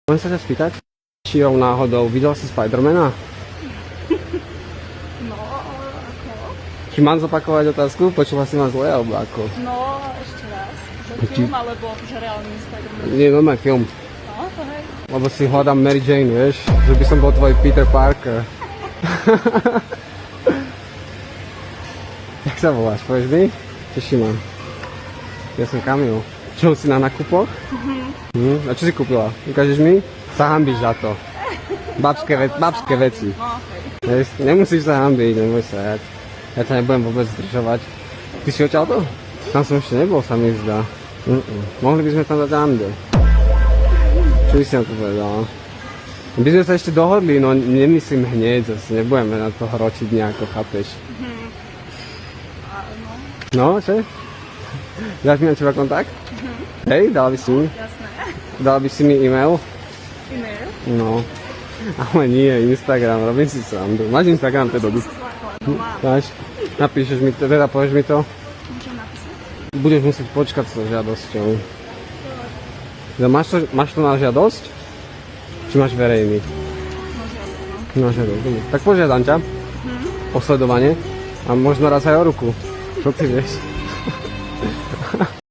Môžem sa ťa spýtať? Čiou náhodou videl si Spidermana? No, ako? Či mám zopakovať otázku? Počula si ma zle, alebo ako? No, ešte raz. Že film, alebo že reálny Spider-Man? Nie, normálny film. No, to hej. Lebo si hľadám Mary Jane, vieš? Že by som bol tvoj Peter Parker. Jak sa voláš, povieš mi? Teší ma. Ja som Kamil. Čo, si na nakupoch? A čo si kúpila? Ukážeš mi? Sa hanbíš za to. Babské veci. No, hej. Nemusíš sa hanbiť, neboj sa. Ja ťa nebudem vôbec zdržovať. Ty si odtiaľto? Tam som ešte nebol, sa mi zdá. Mohli by sme tam dať rande. Čo by si na to povedala? By sme sa ešte dohodli, no nemyslím hneď, zase nebudeme na to hročiť nejako, chápeš? No, čo? Dáš mi na teba kontakt? Hej, dala by si mi? Jasné. Dala by si mi e-mail? E-mail? No. Ale nie, Instagram, robím si srandu. Máš Instagram teda? Máš? Napíšeš mi to, teda povieš mi to? Môžem napísať? Budeš musieť počkať so žiadosťou. Máš to na žiadosť? Či máš verejný? Na žiadosť. Tak požiadam ťa o sledovanie a možno raz aj o ruku. Čo ty vieš?